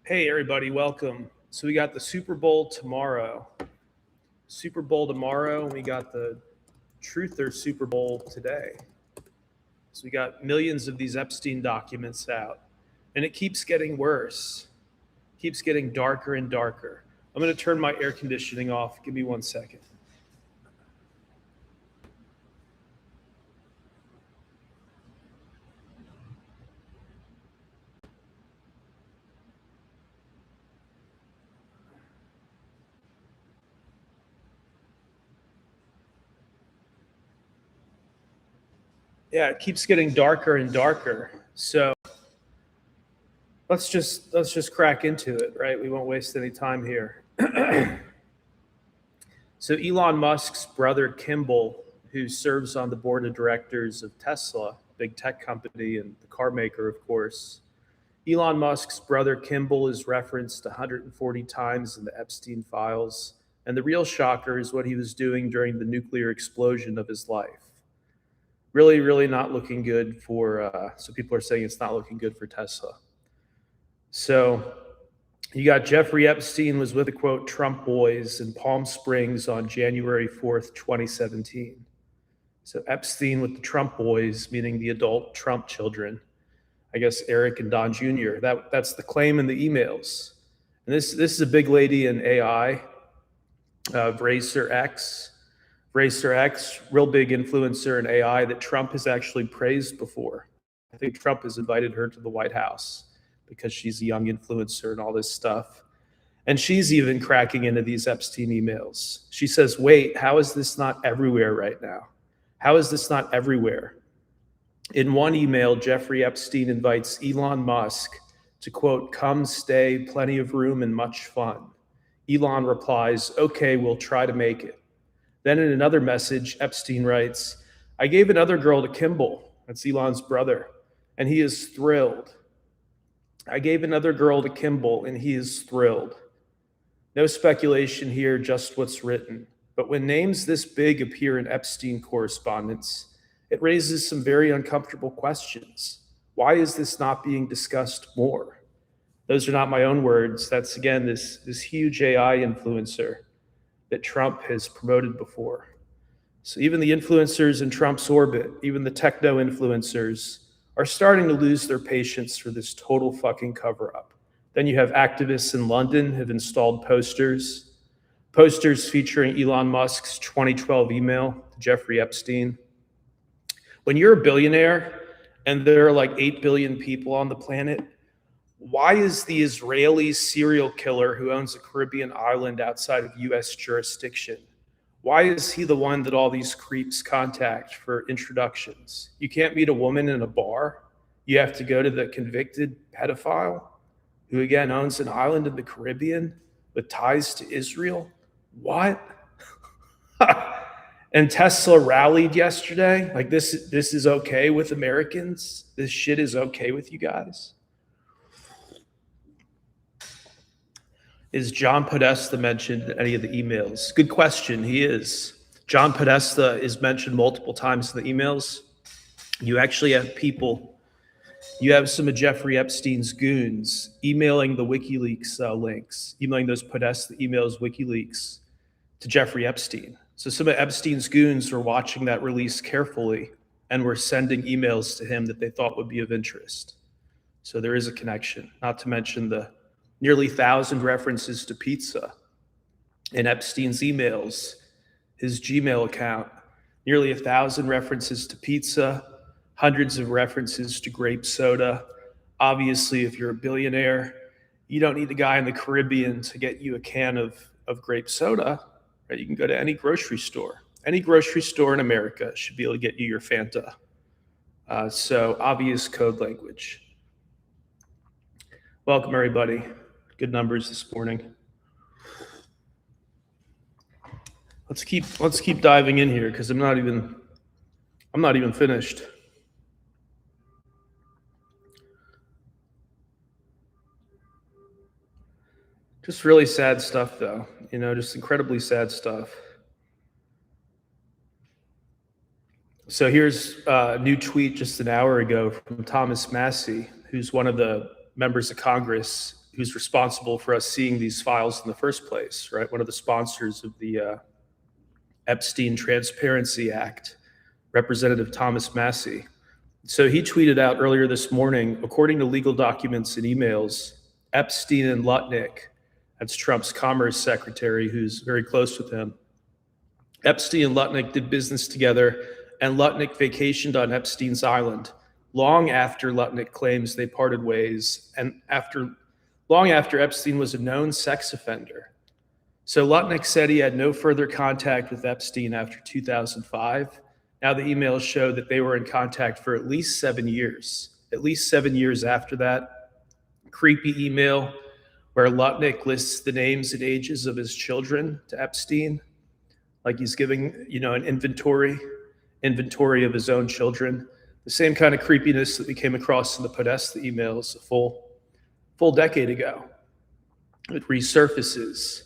Hey, everybody, welcome. So we got the Super Bowl tomorrow. Super Bowl tomorrow, and we got the Truther Super Bowl today. So we got millions of these Epstein documents out, and it keeps getting worse. Keeps getting darker and darker. I'm going to turn my air conditioning off. Give me 1 second. Yeah, it keeps getting darker and darker. So let's just crack into it, right? We won't waste any time here. So Elon Musk's brother Kimball, who serves on the board of directors of Tesla, big tech company and the car maker, of course. Elon Musk's brother Kimball is referenced 140 times in the Epstein files, and the real shocker is what he was doing during the nuclear explosion of his life. Really, really not looking good for. So people are saying it's not looking good for Tesla. So you got Jeffrey Epstein was with the quote Trump boys in Palm Springs on January 4th, 2017. So Epstein with the Trump boys, meaning the adult Trump children, I guess Eric and Don Jr. That's the claim in the emails. And this is a big lady in AI, Racer X. Racer X, real big influencer in AI that Trump has actually praised before. I think Trump has invited her to the White House because she's a young influencer and all this stuff. And she's even cracking into these Epstein emails. She says, wait, how is this not everywhere right now? How is this not everywhere? In one email, Jeffrey Epstein invites Elon Musk to quote, come stay, plenty of room and much fun. Elon replies, okay, we'll try to make it. Then in another message, Epstein writes, I gave another girl to Kimball, that's Elon's brother, and he is thrilled. I gave another girl to Kimball, and he is thrilled. No speculation here, just what's written. But when names this big appear in Epstein correspondence, it raises some very uncomfortable questions. Why is this not being discussed more? Those are not my own words. That's, again, this huge AI influencer that Trump has promoted before. So even the influencers in Trump's orbit, even the techno influencers, are starting to lose their patience for this total fucking cover up. Then you have activists in London have installed posters featuring Elon Musk's 2012 email to Jeffrey Epstein. When you're a billionaire and there are like 8 billion people on the planet, why is the Israeli serial killer who owns a Caribbean island outside of US jurisdiction, why is he the one that all these creeps contact for introductions? You can't meet a woman in a bar. You have to go to the convicted pedophile who, again, owns an island in the Caribbean with ties to Israel. What? And Tesla rallied yesterday. Like this is okay with Americans? This shit is okay with you guys? Is John Podesta mentioned in any of the emails? Good question. He is. John Podesta is mentioned multiple times in the emails. You actually have people, you have some of Jeffrey Epstein's goons emailing the WikiLeaks links, emailing those Podesta emails, WikiLeaks, to Jeffrey Epstein. So some of Epstein's goons were watching that release carefully and were sending emails to him that they thought would be of interest. So there is a connection, not to mention the nearly 1,000 references to pizza in Epstein's emails, his Gmail account, nearly 1,000 references to pizza, hundreds of references to grape soda. Obviously, if you're a billionaire, you don't need a guy in the Caribbean to get you a can of grape soda, right? You can go to any grocery store. Any grocery store in America should be able to get you your Fanta. So obvious code language. Welcome, everybody. Good numbers this morning. Let's keep diving in here because I'm not even finished. Just really sad stuff, though. Just incredibly sad stuff. So here's a new tweet just an hour ago from Thomas Massey, who's one of the members of Congress who's responsible for us seeing these files in the first place, right? One of the sponsors of the Epstein Transparency Act, Representative Thomas Massey. So he tweeted out earlier this morning, according to legal documents and emails, Epstein and Lutnick, that's Trump's commerce secretary who's very close with him, Epstein and Lutnick did business together, and Lutnick vacationed on Epstein's island long after Lutnick claims they parted ways, and long after Epstein was a known sex offender. So Lutnick said he had no further contact with Epstein after 2005. Now the emails show that they were in contact for at least 7 years. At least 7 years after that, creepy email where Lutnick lists the names and ages of his children to Epstein, like he's giving, an inventory of his own children. The same kind of creepiness that we came across in the Podesta emails a full decade ago. It resurfaces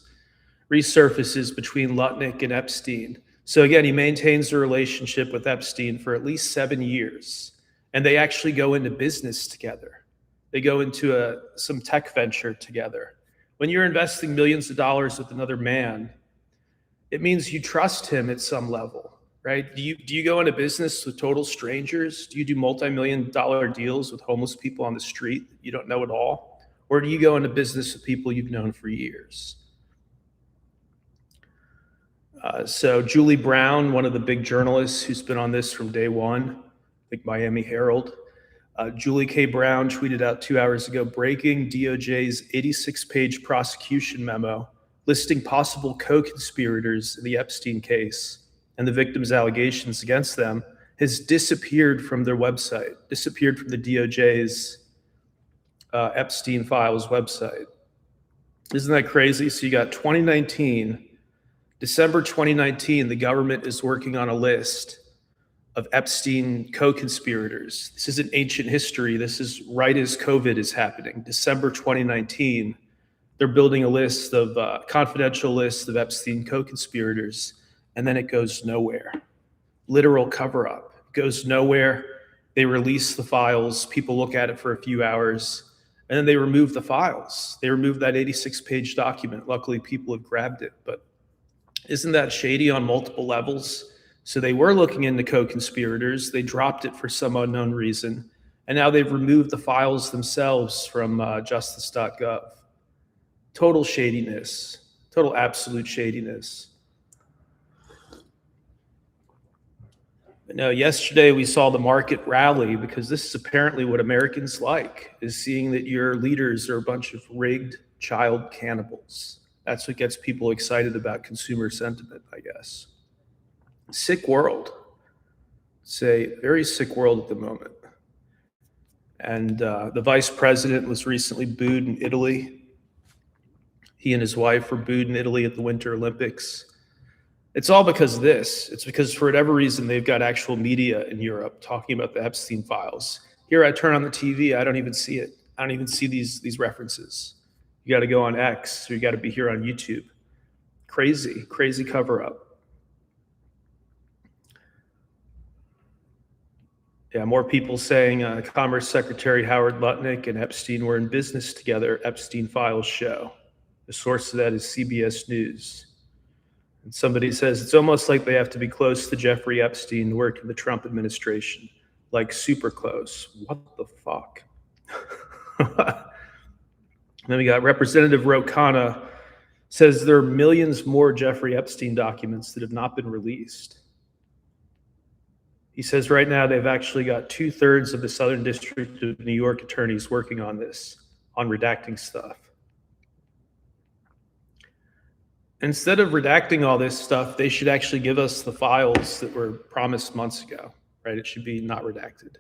between Lutnick and Epstein. So again, he maintains a relationship with Epstein for at least 7 years, and they actually go into business together. They go into some tech venture together. When you're investing millions of dollars with another man, it means you trust him at some level, right? Do you go into business with total strangers? Do you do multi-million-dollar deals with homeless people on the street that you don't know at all? Or do you go into business with people you've known for years? So Julie Brown, one of the big journalists who's been on this from day one, like Miami Herald, Julie K. Brown tweeted out 2 hours ago, breaking DOJ's 86-page prosecution memo listing possible co-conspirators in the Epstein case and the victims' allegations against them has disappeared from their website, disappeared from the DOJ's Epstein Files website. Isn't that crazy? So you got 2019, December 2019, the government is working on a list of Epstein co-conspirators. This isn't ancient history. This is right as COVID is happening. December 2019, they're building a list of confidential list of Epstein co-conspirators, and then it goes nowhere. Literal cover-up. It goes nowhere. They release the files. People look at it for a few hours, and then they remove the files. They remove that 86-page document. Luckily, people have grabbed it, but isn't that shady on multiple levels? So they were looking into co-conspirators. They dropped it for some unknown reason, and now they've removed the files themselves from justice.gov. Total shadiness, total absolute shadiness. But no, yesterday we saw the market rally because this is apparently what Americans like, is seeing that your leaders are a bunch of rigged child cannibals. That's what gets people excited about consumer sentiment, I guess. Sick world. It's a very sick world at the moment. And the vice president was recently booed in Italy. He and his wife were booed in Italy at the Winter Olympics. It's all because of this. It's because for whatever reason, they've got actual media in Europe talking about the Epstein files. Here I turn on the TV, I don't even see it. I don't even see these references. You got to go on X, or you got to be here on YouTube. Crazy cover up. Yeah, more people saying Commerce Secretary Howard Lutnick and Epstein were in business together, Epstein files show. The source of that is CBS News. And somebody says it's almost like they have to be close to Jeffrey Epstein to work in the Trump administration, like super close. What the fuck? Then we got Representative Ro Khanna says there are millions more Jeffrey Epstein documents that have not been released. He says right now they've actually got 2/3 of the Southern District of New York attorneys working on this, on redacting stuff. Instead of redacting all this stuff, they should actually give us the files that were promised months ago, right? It should be not redacted.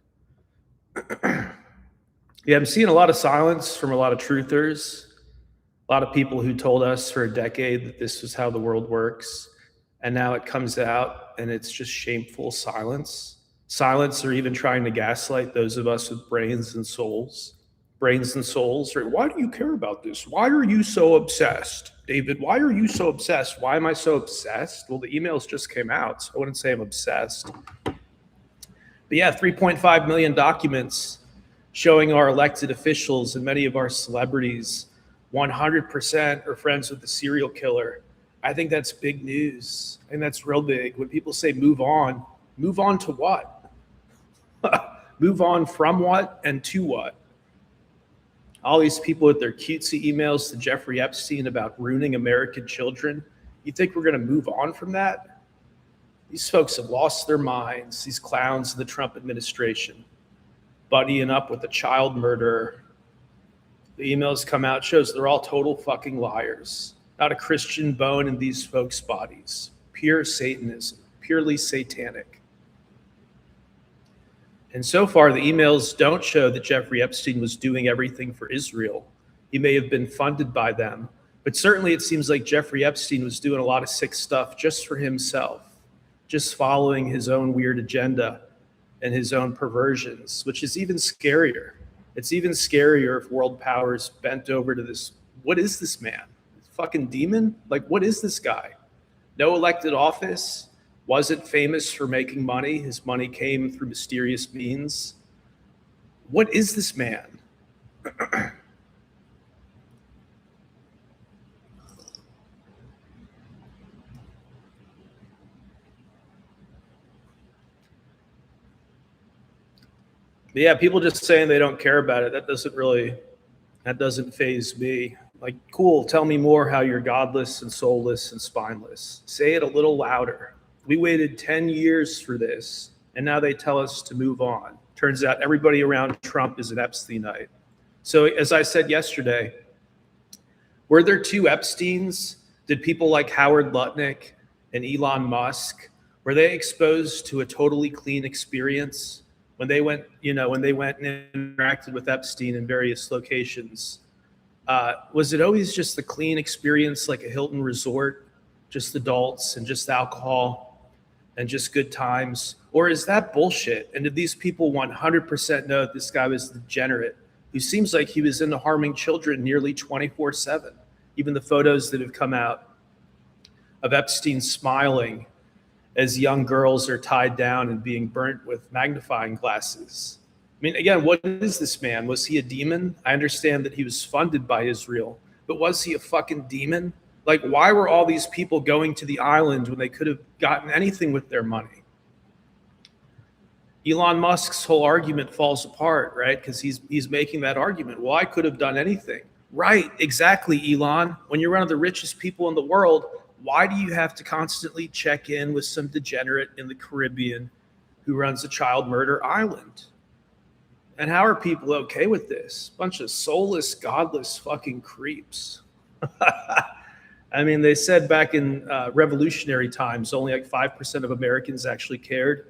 Yeah, I'm seeing a lot of silence from a lot of truthers, a lot of people who told us for a decade that this was how the world works. And now it comes out and it's just shameful silence. Silence, or even trying to gaslight those of us with brains and souls. Brains and souls, right? Why do you care about this? Why are you so obsessed? David, why are you so obsessed? Why am I so obsessed? Well, the emails just came out, so I wouldn't say I'm obsessed. But yeah, 3.5 million documents showing our elected officials and many of our celebrities 100% are friends with the serial killer. I think that's big news. And that's real big. When people say move on to what? Move on from what and to what? All these people with their cutesy emails to Jeffrey Epstein about ruining American children. You think we're going to move on from that? These folks have lost their minds, these clowns in the Trump administration, buddying up with a child murderer. The emails come out, shows they're all total fucking liars. Not a Christian bone in these folks' bodies. Pure Satanism, purely satanic. And so far, the emails don't show that Jeffrey Epstein was doing everything for Israel. He may have been funded by them, but certainly it seems like Jeffrey Epstein was doing a lot of sick stuff just for himself, just following his own weird agenda and his own perversions, which is even scarier. It's even scarier if world powers bent over to this. What is this man? Fucking demon? Like, what is this guy? No elected office, wasn't famous for making money. His money came through mysterious means. What is this man? But yeah, people just saying they don't care about it. That doesn't faze me. Like, cool, tell me more how you're godless and soulless and spineless. Say it a little louder. We waited 10 years for this, and now they tell us to move on. Turns out everybody around Trump is an Epsteinite. So as I said yesterday, were there two Epsteins? Did people like Howard Lutnick and Elon Musk, were they exposed to a totally clean experience when they went and interacted with Epstein in various locations? Was it always just the clean experience, like a Hilton resort, just adults and just alcohol and just good times? Or is that bullshit? And did these people 100% know that this guy was degenerate, who seems like he was into harming children nearly 24/7? Even the photos that have come out of Epstein smiling as young girls are tied down and being burnt with magnifying glasses. I mean, again, what is this man? Was he a demon? I understand that he was funded by Israel, but was he a fucking demon? Like, why were all these people going to the island when they could have gotten anything with their money? Elon Musk's whole argument falls apart, right? Because he's making that argument. Well, I could have done anything. Right, exactly, Elon. When you're one of the richest people in the world, why do you have to constantly check in with some degenerate in the Caribbean who runs a child murder island? And how are people okay with this? Bunch of soulless, godless fucking creeps. I mean, they said back in revolutionary times, only like 5% of Americans actually cared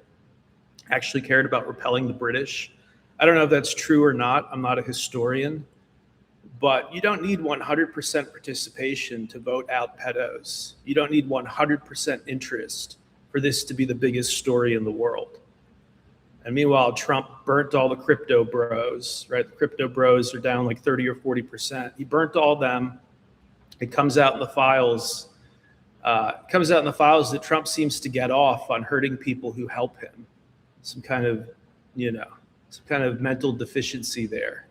about repelling the British. I don't know if that's true or not. I'm not a historian. But you don't need 100% participation to vote out pedos. You don't need 100% interest for this to be the biggest story in the world. And meanwhile, Trump burnt all the crypto bros, right? The crypto bros are down like 30 or 40%. He burnt all them. It comes out in the files. That Trump seems to get off on hurting people who help him. Some kind of mental deficiency there.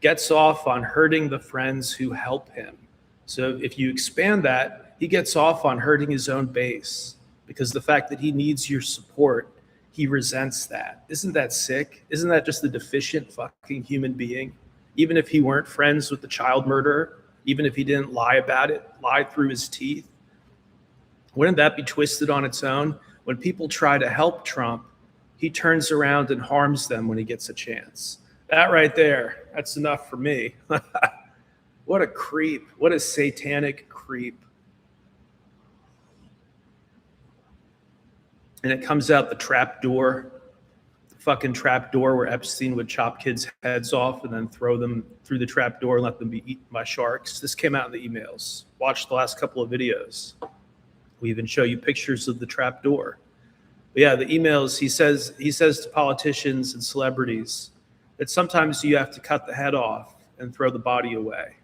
Gets off on hurting the friends who help him. So if you expand that, he gets off on hurting his own base, because the fact that he needs your support, he resents that. Isn't that sick? Isn't that just a deficient fucking human being? Even if he weren't friends with the child murderer, even if he didn't lie about it, lie through his teeth, wouldn't that be twisted on its own? When people try to help Trump, he turns around and harms them when he gets a chance. That right there, that's enough for me. What a creep. What a satanic creep. And it comes out the fucking trap door where Epstein would chop kids' heads off and then throw them through the trap door and let them be eaten by sharks. This came out in the emails. Watch the last couple of videos. We even show you pictures of the trap door. But yeah, the emails, he says to politicians and celebrities that sometimes you have to cut the head off and throw the body away,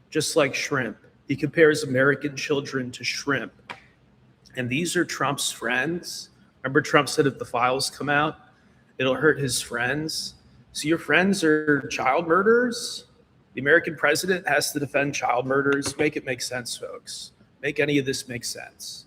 just like shrimp. He compares American children to shrimp. And these are Trump's friends. Remember, Trump said if the files come out, it'll hurt his friends. So your friends are child murderers? The American president has to defend child murderers. Make it make sense, folks. Make any of this make sense.